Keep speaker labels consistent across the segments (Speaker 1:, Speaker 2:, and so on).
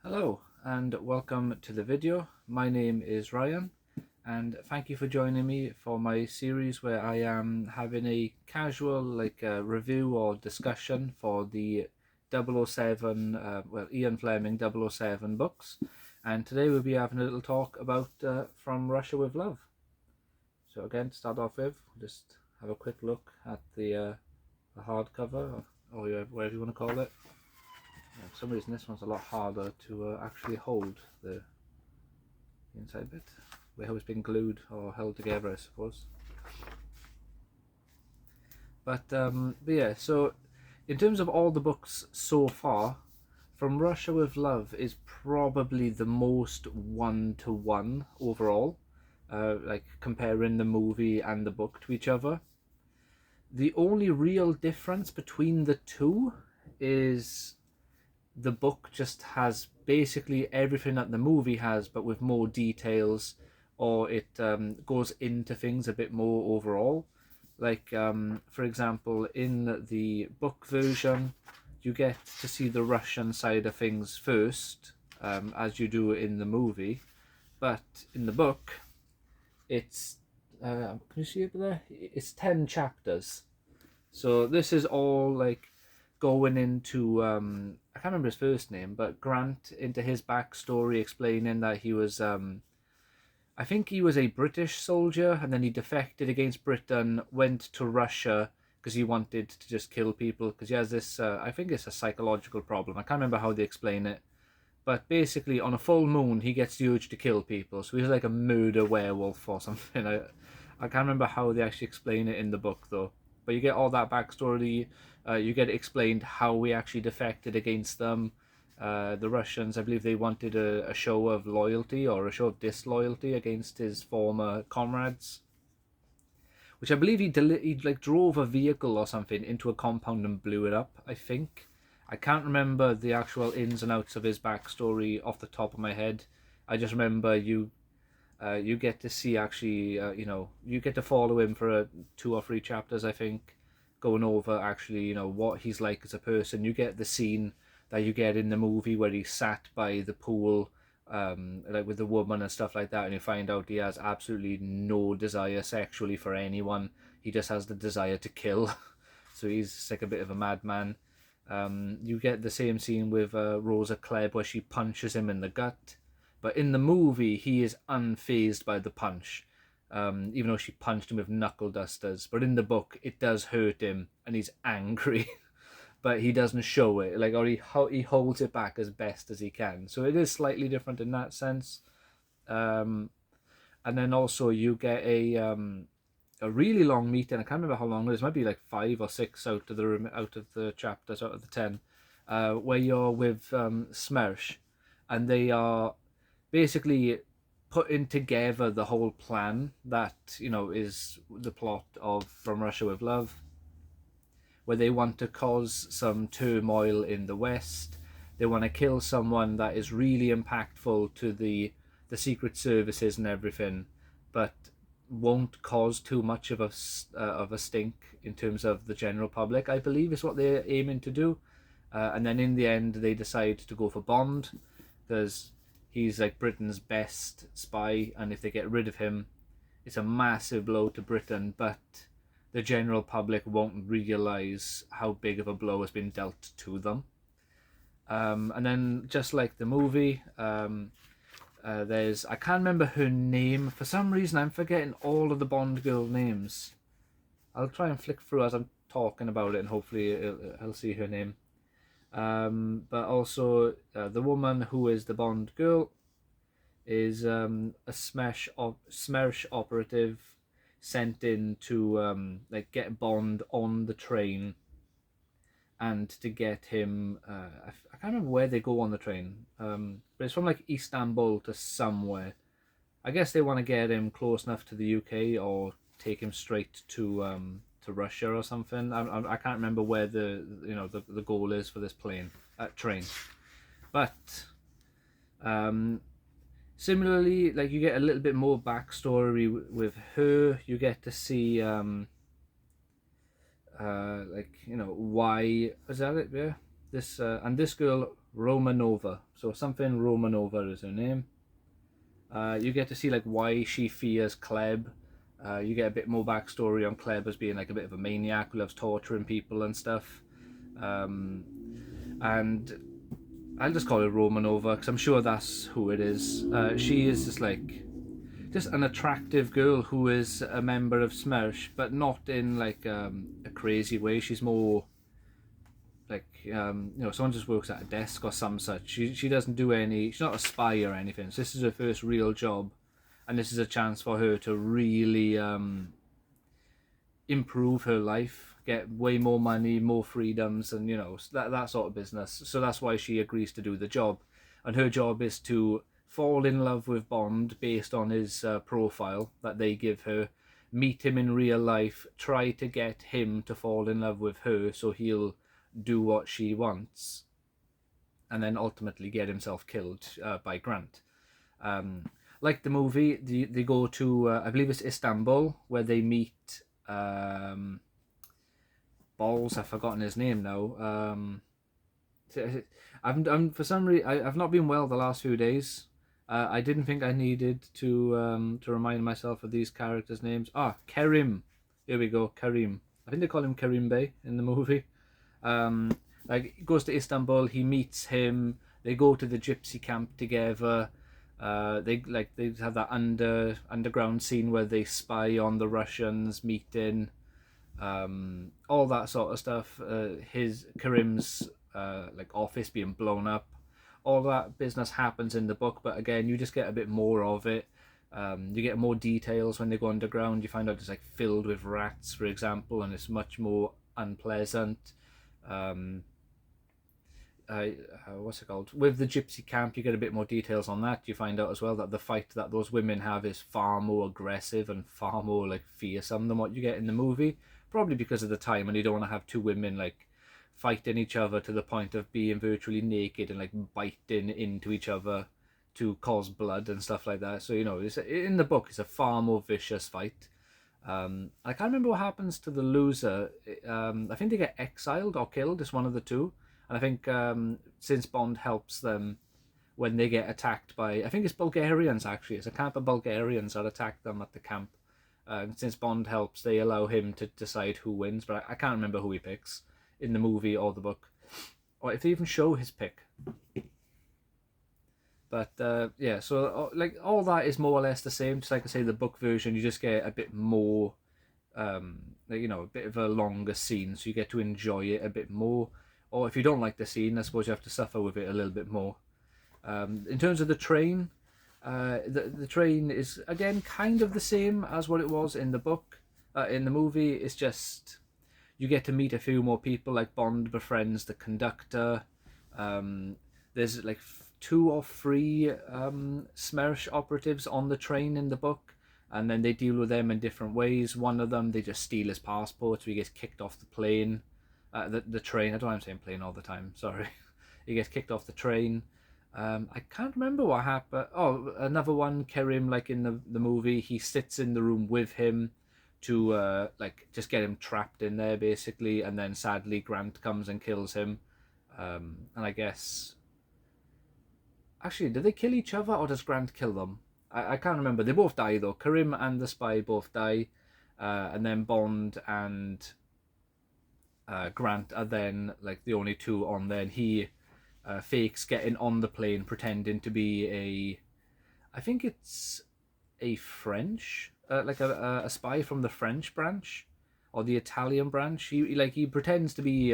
Speaker 1: Hello and welcome to the video. My name is Ryan and thank you for joining me for my series where I am having a casual review or discussion for the 007, Ian Fleming 007 books, and today we'll be having a little talk about From Russia with Love. So again, to start off with, just have a quick look at the hardcover, or whatever you want to call it. For some reason this one's a lot harder to actually hold the inside bit, where it's been glued or held together, I suppose. But yeah, so in terms of all the books so far, From Russia with Love is probably the most one-to-one overall, like comparing the movie and the book to each other. The only real difference between the two is the book just has basically everything that the movie has, but with more details, or it goes into things a bit more overall. Like, for example, in the book version, you get to see the Russian side of things first, as you do in the movie. But in the book, it's, can you see it there? It's 10 chapters. So this is all like going into I can't remember his first name, but Grant, into his backstory, explaining that he was I think he was a British soldier, and then he defected against Britain, went to Russia because he wanted to just kill people, because he has this I think it's a psychological problem. I can't remember how they explain it, but basically on a full moon he gets the urge to kill people, so he's like a murder werewolf or something. I can't remember how they actually explain it in the book though. But you get all that backstory. You get explained how we actually defected against them. The Russians, I believe they wanted a show of loyalty or a show of disloyalty against his former comrades. Which I believe he like drove a vehicle or something into a compound and blew it up, I think. I can't remember the actual ins and outs of his backstory off the top of my head. I just remember you get to see actually, you get to follow him for 2 or 3 chapters, I think, going over actually, what he's like as a person. You get the scene that you get in the movie where he's sat by the pool, like with the woman and stuff like that, and you find out he has absolutely no desire sexually for anyone. He just has the desire to kill. So he's like a bit of a madman. You get the same scene with Rosa Klebb where she punches him in the gut. But in the movie, he is unfazed by the punch, even though she punched him with knuckle dusters. But in the book, it does hurt him, and he's angry, but he doesn't show it. Like, or he holds it back as best as he can. So it is slightly different in that sense. And then also you get a really long meeting. I can't remember how long it is. It might be like 5 or 6 out of the chapters, out of the 10, where you're with Smersh, and they are basically putting together the whole plan that is the plot of From Russia with Love, where they want to cause some turmoil in the West. They want to kill someone that is really impactful to the secret services and everything, but won't cause too much of a stink in terms of the general public, I believe, is what they're aiming to do. And then in the end they decide to go for Bond, because he's like Britain's best spy, and if they get rid of him, it's a massive blow to Britain, but the general public won't realise how big of a blow has been dealt to them. And then, just like the movie, there's, I can't remember her name. For some reason, I'm forgetting all of the Bond girl names. I'll try and flick through as I'm talking about it, and hopefully I'll see her name. But also the woman who is the Bond girl is a Smersh operative sent in to like get Bond on the train, and to get him I can't remember where they go on the train, but it's from like Istanbul to somewhere. I guess they want to get him close enough to the UK, or take him straight to Russia or something. I can't remember where the goal is for this train. But similarly, like, you get a little bit more backstory with her. You get to see why is that it? Yeah, this and this girl Romanova. So something Romanova is her name. You get to see like why she fears Kleb. You get a bit more backstory on Kleb as being like a bit of a maniac who loves torturing people and stuff. Um, and I'll just call her Romanova because I'm sure that's who it is. She is just an attractive girl who is a member of Smersh, but not in like a crazy way. She's more like someone just works at a desk or some such. She doesn't do any. She's not a spy or anything. So this is her first real job, and this is a chance for her to really improve her life, get way more money, more freedoms, and that sort of business. So that's why she agrees to do the job, and her job is to fall in love with Bond based on his profile that they give her, meet him in real life, try to get him to fall in love with her so he'll do what she wants, and then ultimately get himself killed by Grant. Like the movie, they go to, I believe it's Istanbul, where they meet Balls. I've forgotten his name now. For some reason, I've not been well the last few days. I didn't think I needed to remind myself of these characters' names. Kerim. Here we go, Karim. I think they call him Karim Bey in the movie. Like he goes to Istanbul, he meets him. They go to the gypsy camp together. They have that underground scene where they spy on the Russians meeting. All that sort of stuff. His Karim's office being blown up. All that business happens in the book, but again, you just get a bit more of it. You get more details when they go underground. You find out it's like filled with rats, for example, and it's much more unpleasant. What's it called? With the gypsy camp, you get a bit more details on that. You find out as well that the fight that those women have is far more aggressive and far more like fearsome than what you get in the movie. Probably because of the time, and you don't want to have two women like fighting each other to the point of being virtually naked and like biting into each other to cause blood and stuff like that. So it's, in the book, it's a far more vicious fight. I can't remember what happens to the loser. I think they get exiled or killed. It's one of the two. And I think since Bond helps them when they get attacked by, I think it's Bulgarians actually. It's a camp of Bulgarians that attack them at the camp. Since Bond helps, they allow him to decide who wins. But I can't remember who he picks in the movie or the book, or if they even show his pick. But yeah, so like all that is more or less the same. Just like I say, the book version, you just get a bit more, a bit of a longer scene, so you get to enjoy it a bit more. Or if you don't like the scene, I suppose you have to suffer with it a little bit more. In terms of the train, the train is again kind of the same as what it was in the book. In the movie, it's just you get to meet a few more people. Like Bond befriends the conductor. There's like 2 or 3 Smersh operatives on the train in the book, and then they deal with them in different ways. One of them, they just steal his passport, so he gets kicked off the plane. The train. I don't know why I'm saying plane all the time. Sorry. He gets kicked off the train. I can't remember what happened. Oh, another one, Kerim, like in the movie, he sits in the room with him to just get him trapped in there basically, and then sadly Grant comes and kills him. And I guess actually, do they kill each other or does Grant kill them? I can't remember. They both die though. Kerim and the spy both die, and then Bond and Grant are then like the only two on there, and he fakes getting on the plane pretending to be I think it's a French, a spy from the French branch or the Italian branch. He pretends to be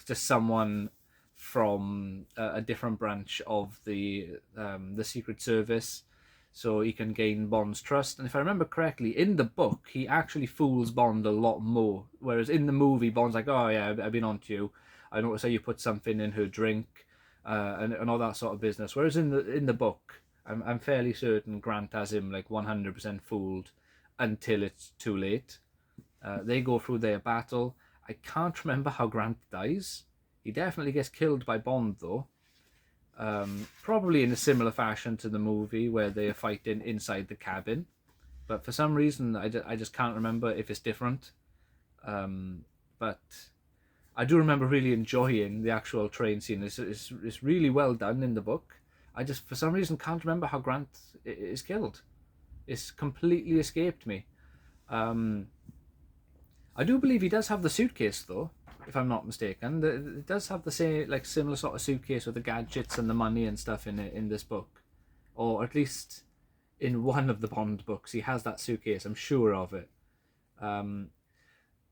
Speaker 1: just someone from a different branch of the Secret Service, so he can gain Bond's trust. And if I remember correctly, in the book, he actually fools Bond a lot more. Whereas in the movie, Bond's like, oh yeah, I've been on to you. I noticed how you put something in her drink, and all that sort of business. Whereas in the book, I'm fairly certain Grant has him like 100% fooled until it's too late. They go through their battle. I can't remember how Grant dies. He definitely gets killed by Bond though. Probably in a similar fashion to the movie where they are fighting inside the cabin, but for some reason I just can't remember if it's different. But I do remember really enjoying the actual train scene. It's really well done in the book. I just, for some reason, can't remember how Grant is killed. It's completely escaped me. Um, I do believe he does have the suitcase, though, if I'm not mistaken. It does have the same, like, similar sort of suitcase with the gadgets and the money and stuff in it in this book, or at least in one of the Bond books, he has that suitcase. I'm sure of it. Um,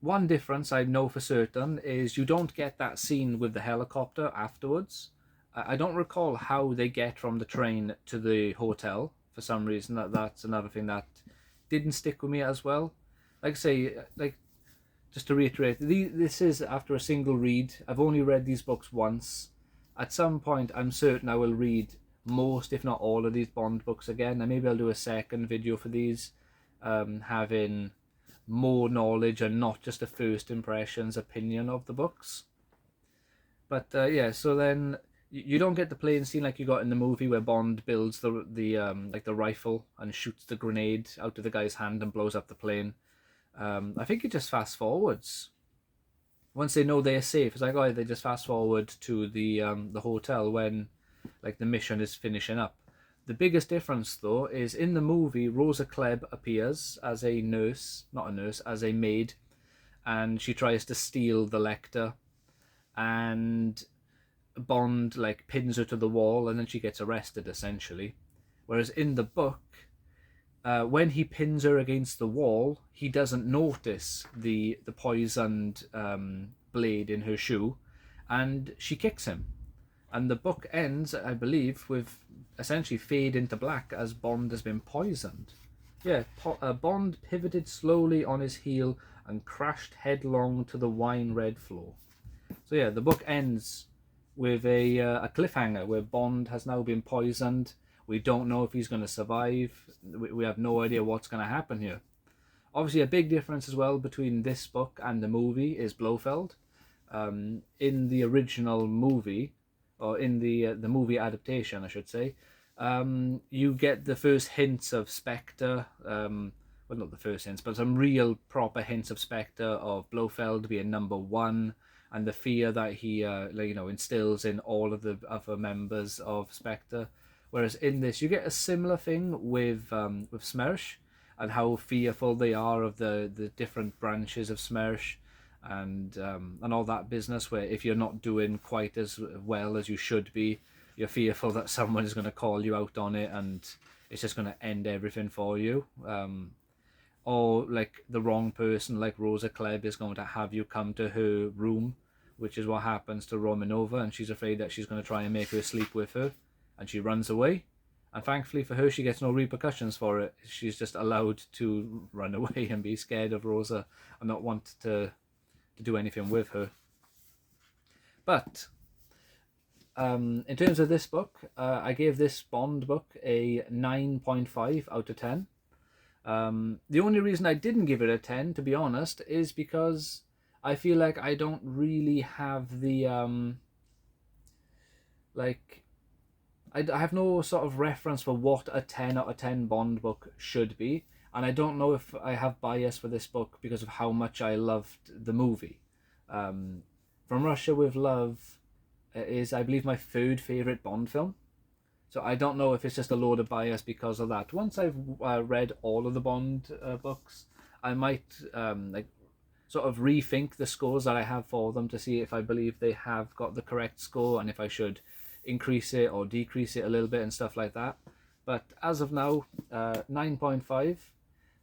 Speaker 1: One difference I know for certain is you don't get that scene with the helicopter afterwards. I don't recall how they get from the train to the hotel for some reason. That's another thing that didn't stick with me as well. Like I say, like, just to reiterate, this is after a single read. I've only read these books once. At some point, I'm certain I will read most, if not all, of these Bond books again, and maybe I'll do a second video for these, having more knowledge and not just a first impressions opinion of the books. But yeah, so then you don't get the plane scene like you got in the movie where Bond builds the like the rifle and shoots the grenade out of the guy's hand and blows up the plane. I think it just fast forwards. Once they know they're safe, it's like, oh, they just fast forward to the hotel when like the mission is finishing up. The biggest difference, though, is in the movie, Rosa Klebb appears as a nurse, not a nurse, as a maid, and she tries to steal the Lecter, and Bond like pins her to the wall, and then she gets arrested essentially. Whereas in the book, when he pins her against the wall, he doesn't notice the poisoned blade in her shoe, and she kicks him. And the book ends, I believe, with essentially fade into black as Bond has been poisoned. Yeah, Bond pivoted slowly on his heel and crashed headlong to the wine-red floor. So yeah, the book ends with a cliffhanger where Bond has now been poisoned. We don't know if he's going to survive. We have no idea what's going to happen here. Obviously, a big difference as well between this book and the movie is Blofeld. In the original movie, or in the movie adaptation, I should say, you get the first hints of Spectre. Well, not the first hints, but some real proper hints of Spectre, of Blofeld being number one, and the fear that he, instills in all of the other members of Spectre. Whereas in this, you get a similar thing with Smersh, and how fearful they are of the different branches of Smersh, and all that business, where if you're not doing quite as well as you should be, you're fearful that someone is going to call you out on it and it's just going to end everything for you. Or like the wrong person, like Rosa Klebb, is going to have you come to her room, which is what happens to Romanova, and she's afraid that she's going to try and make her sleep with her, and she runs away. And thankfully for her, she gets no repercussions for it. She's just allowed to run away and be scared of Rosa and not want to do anything with her. But in terms of this book, I gave this Bond book a 9.5 out of 10. The only reason I didn't give it a 10, to be honest, is because I feel like I don't really have the I have no sort of reference for what a 10 out of 10 Bond book should be, and I don't know if I have bias for this book because of how much I loved the movie. From Russia with Love is, I believe, my third favourite Bond film. So I don't know if it's just a load of bias because of that. Once I've read all of the Bond books, I might sort of rethink the scores that I have for them to see if I believe they have got the correct score and if I should increase it or decrease it a little bit and stuff like that. But as of now, 9.5,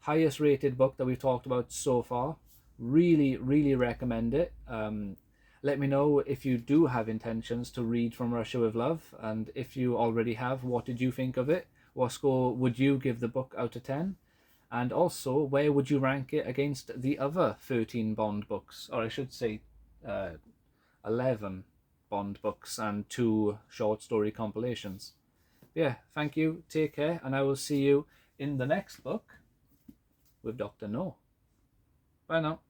Speaker 1: highest rated book that we've talked about so far. Really, really recommend it. Let me know if you do have intentions to read From Russia with Love, and if you already have, what did you think of it? What score would you give the book out of 10? And also, where would you rank it against the other 13 Bond books? Or I should say 11 Bond books and 2 short story compilations. Yeah, thank you, take care, and I will see you in the next book with Dr. No. Bye now.